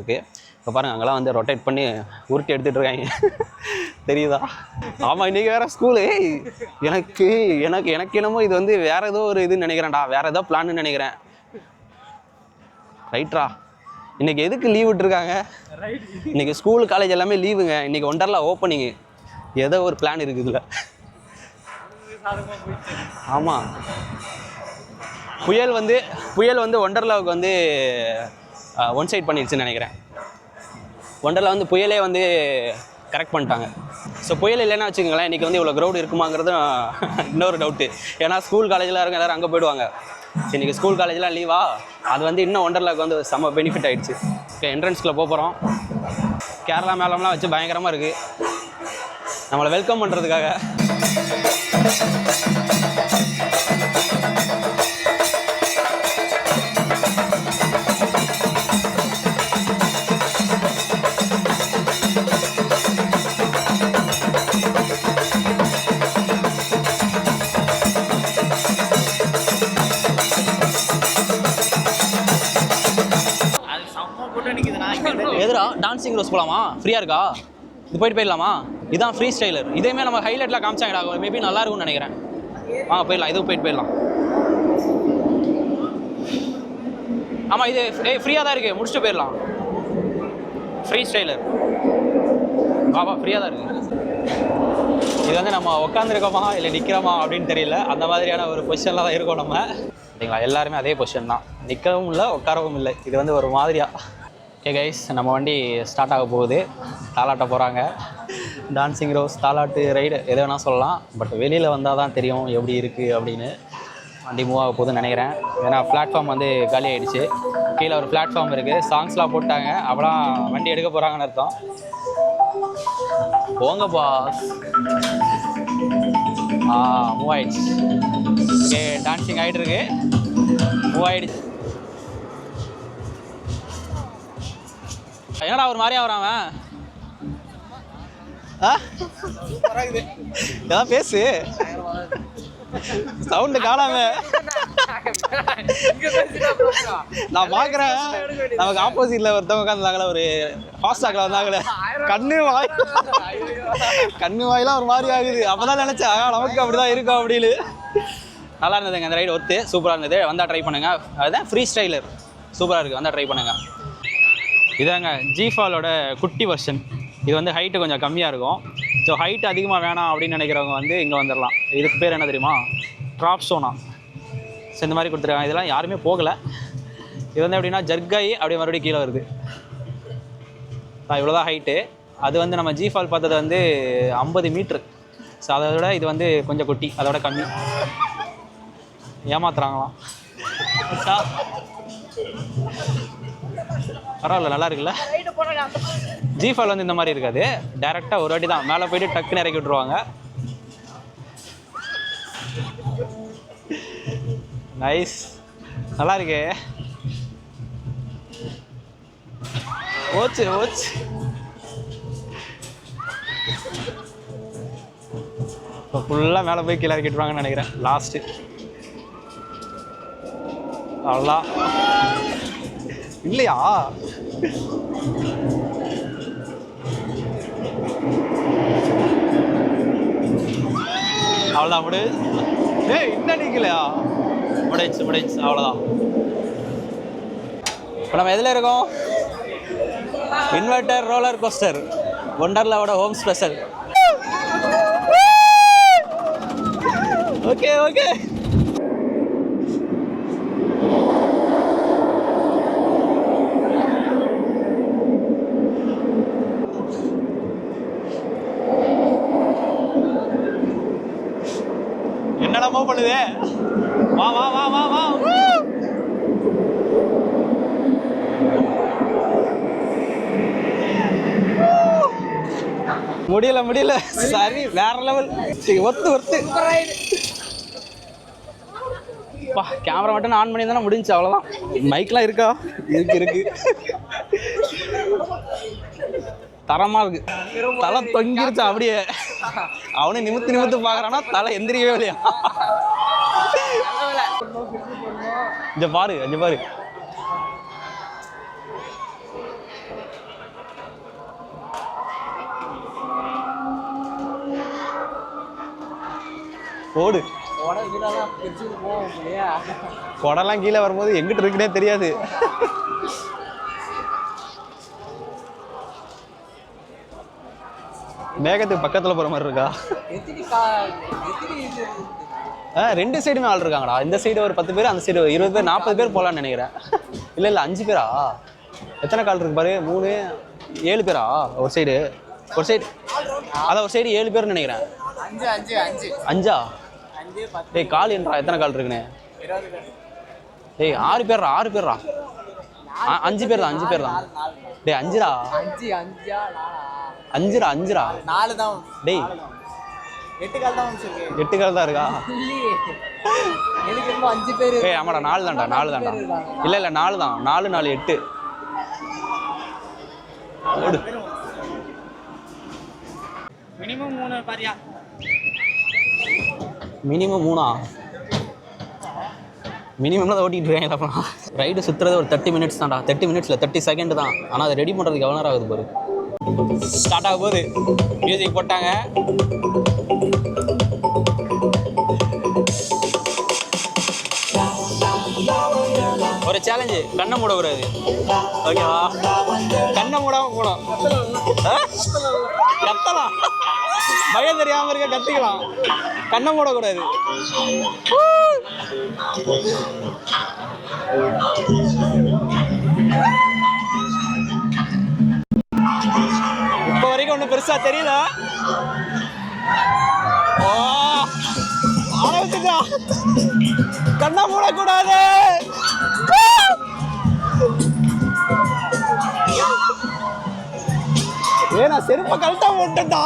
இருக்கு. இப்போ பாருங்கள் அங்கெல்லாம் வந்து ரொட்டேட் பண்ணி உருட்டி எடுத்துகிட்டு இருக்காங்க. தெரியுதா? ஆமாம், இன்றைக்கி வேறு ஸ்கூலு. எனக்கு எனக்கு எனக்கு என்னமோ இது வந்து வேறு ஏதோ ஒரு இதுன்னு நினைக்கிறேன்டா, வேறு ஏதோ பிளான்னு நினைக்கிறேன். ரைட்ரா, இன்றைக்கி எதுக்கு லீவ் விட்டுருக்காங்க? இன்றைக்கி ஸ்கூல் காலேஜ் எல்லாமே லீவுங்க. இன்றைக்கி ஒண்டர்லா ஓப்பனிங்கு. ஏதோ ஒரு பிளான் இருக்குது இதில். ஆமாம், புயல் வந்து ஒண்டர்லாவுக்கு வந்து ஒன் சைட் பண்ணிடுச்சுன்னு நினைக்கிறேன். ஒண்டர்லா வந்து புயலே வந்து கரெக்ட் பண்ணிட்டாங்க. ஸோ புயல் இல்லைன்னா வச்சுக்கோங்களேன், இன்றைக்கி வந்து இவ்வளோ க்ரௌட் இருக்குமாங்கிறதும் இன்னொரு டவுட்டு. ஏன்னா ஸ்கூல் காலேஜில் இருக்க எல்லோரும் அங்கே போயிடுவாங்க. இன்றைக்கி ஸ்கூல் காலேஜெலாம் லீவா, அது வந்து இன்னும் ஒண்டர்லாவுக்கு வந்து செம்ம பெனிஃபிட் ஆகிடுச்சு. இப்போ என்ட்ரன்ஸ்குள்ளே போகிறோம். கேரளா மேளம்லாம் வச்சு பயங்கரமாக இருக்குது நம்மளை வெல்கம் பண்ணுறதுக்காக. எதுரா டான்சிங் ரோஸ் போகலாமா? ஃப்ரீயாக இருக்கா? இது போயிடலாமா? இதுதான் ஃப்ரீ ஸ்டைலர். இதேமாதிரி நம்ம ஹைலைட்டில் காமிச்சாங்கடா, மேபி நல்லா இருக்கும்னு நினைக்கிறேன். போயிடலாம், இதுவும் போயிடலாம். ஆமாம், இது ஃப்ரீயாக தான் இருக்குது, முடிச்சுட்டு போயிடலாம். ஃப்ரீ ஸ்டைலர் ஃப்ரீயாக தான் இருக்குது. இது வந்து நம்ம உட்காந்துருக்கோமா இல்லை நிற்கிறோமா அப்படின்னு தெரியல, அந்த மாதிரியான ஒரு பொசிஷனில் தான் இருக்கோம் நம்ம. சரிங்களா? எல்லாருமே அதே பொசிஷன் தான், நிற்கவும் இல்லை உட்காரவும் இல்லை. இது வந்து ஒரு மாதிரியாக. ஓகே கைஸ், நம்ம வண்டி ஸ்டார்ட் ஆக போகுது. தாலாட்ட போகிறாங்க. டான்சிங் ரோஸ், தாலாட்டு ரைடு எது வேணால் சொல்லலாம். பட் வெளியில் வந்தால் தான் தெரியும் எப்படி இருக்குது அப்படின்னு. வண்டி மூவ் ஆக போகுதுன்னு நினைக்கிறேன். ஏன்னா பிளாட்ஃபார்ம் வந்து காலி ஆகிடுச்சு. கீழே ஒரு பிளாட்ஃபார்ம் இருக்குது, சாங்ஸ்லாம் போட்டாங்க. அப்போலாம் வண்டி எடுக்க போகிறாங்கன்னு அர்த்தம். போங்க பாஸ். மூவ் ஆகிடுச்சு. ஓகே, டான்சிங் ஆகிட்டு இருக்கு, மூவ் ஆகிடுச்சு. என்னடா ஒரு மாதிரியா வரான் அவன்? ஏதாவது பேசு, சவுண்டு காணாம. நான் பாக்குறேன், நமக்கு ஆப்போசிட்ல ஒருத்தவங்க உட்காந்துருந்தாங்களே, ஒரு ஃபாஸ்டாக்ல வந்தாங்களே, கண்ணு வாயிலாம் ஒரு மாதிரி ஆகுது. அப்பதான் நினைச்சேன் நமக்கு அப்படிதான் இருக்கும் அப்படின்னு. நல்லா இருந்ததுங்க அந்த ரைடு, ஒர்த்து சூப்பராக இருந்தது. வந்தால் ட்ரை பண்ணுங்க. அதுதான் ஃப்ரீ ஸ்டைலர், சூப்பராக இருக்குது, வந்தால் ட்ரை பண்ணுங்க. இதாங்க ஜிஃபாலோட குட்டி வெர்ஷன். இது வந்து ஹைட்டு கொஞ்சம் கம்மியாக இருக்கும். ஸோ ஹைட் அதிகமாக வேணாம் அப்படின்னு நினைக்கிறவங்க வந்து இங்கே வந்துடலாம். இதுக்கு பேர் என்ன தெரியுமா? ட்ராப் சோனா. ஸோ இந்த மாதிரி கொடுத்துருக்காங்க. இதெல்லாம் யாருமே போகலை. இது வந்து எப்படின்னா ஜர்காயி அப்படியே மறுபடியும் கீழே வருது. இவ்வளோதான் ஹைட்டு. அது வந்து நம்ம ஜிஃபால் பார்த்தது வந்து 50 மீட்ரு. ஸோ அதை விட இது வந்து கொஞ்சம் குட்டி, அதோட கம்மி. ஏமாத்துறாங்களாம். பரவாயில்ல, நல்லா இருக்குல்ல. ஜிஃபால் வந்து இந்த மாதிரி இருக்காது, டைரெக்டாக ஒரு வாட்டி தான் மேலே போயிட்டு டக்குன்னு இறக்கி விட்ருவாங்க. நைஸ், நல்லா இருக்கு. ஓச்சு ஓச்சு. இப்போ ஃபுல்லாக மேலே போய் கீழே இறக்கி விட்ருவாங்கன்னு நினைக்கிறேன். லாஸ்ட்டு அவ்வளோதான். இல்லையா? அவ்வளோதான், முடி. இன்னும் நிற்கலையா? முடிச்சு அவ்வளோதான். இப்போ நம்ம எதில் இருக்கோம்? இன்வெர்டர் ரோலர் கோஸ்டர், ஒண்டர்லாவோட ஹோம் ஸ்பெஷல். Okay okay. என்னடா பண்ணுது? வா வா வா வா வா. முடியல, சரி, வேற லெவல். ஒர்த்து. கேமரா மட்டும் ஆன் பண்ணி தானே முடிஞ்சு, அவ்வளோதான். மைக்லாம் இருக்கா? இருக்கு. தரமாக இருக்கு. தலை தொங்கிருச்சா அப்படியே. அவனே நிமித்து பார்க்குறான்னா தலை எந்திரிக்கவே இல்லையா? இங்க பாரு. போடு. குடம்லாம் கீழே வரும்போது எங்கிட்ட இருக்குன்னே தெரியாது. மேகத்துக்கு பக்கத்தில் போகிற மாதிரி இருக்கா? ரெண்டு சைடுமே ஆள் இருக்காங்கடா. இந்த சைடு ஒரு 10 பேர், அந்த சைடு 20 பேர், 40 பேர் போகலான்னு நினைக்கிறேன். இல்லை 5 பேரா? எத்தனை கால் இருக்கு பாரு? 3, 7 பேரா? ஒரு சைடு அதான் ஒரு சைடு 7 பேர்னு நினைக்கிறேன். 5 டேய் கால் என்றா எத்தனை கால் இருக்குன்னு? டேய் 6 பேர்ரா 5 பேர் தான். 5 பேர் தான். டேய் 5டா 4 தான். டேய் 8 கால் தான் இருக்கா? ஏய் ஆமாடா 4 தான்டா. இல்லை 4 தான். 4 4 8. மினிமம் 3 பாரியா? மினிமம் 3ஆ? மினிமம் தான் ஓட்டிகிட்டு இருக்காங்க. ரைடு சுற்றுறது ஒரு 30 மினிட்ஸ் தான்டா. 30 மினிட்ஸில் 30 செகண்ட் தான். ஆனால் அதை ரெடி பண்ணுறதுக்கு எவ்வளோ நேரம் ஆகுது பாரு. ஸ்டார்ட் ஆக போகுது. மியூசிக் போட்டாங்க. ஒரு சேலஞ்சு, கண்ணை மூடக்கூடாது. ஓகேவா? கண்ணை மூடாமல் போகணும். கத்தலாம், பயம் தெரியாமல் இருக்க கத்திக்கலாம். கண்ணை மூடக்கூடாது. இப்போ வரைக்கும் ஒன்றும் பெருசா தெரியல. ஆரம்பிச்சுட்டா. கண்ணை மூடக்கூடாது. ஏன்னா செருப்ப கழட்டா போட்டுட்டா.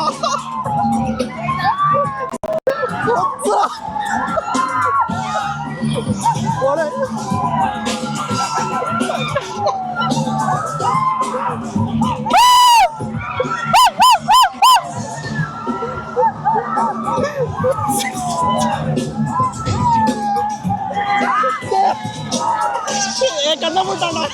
கண்ண முட்டாடா.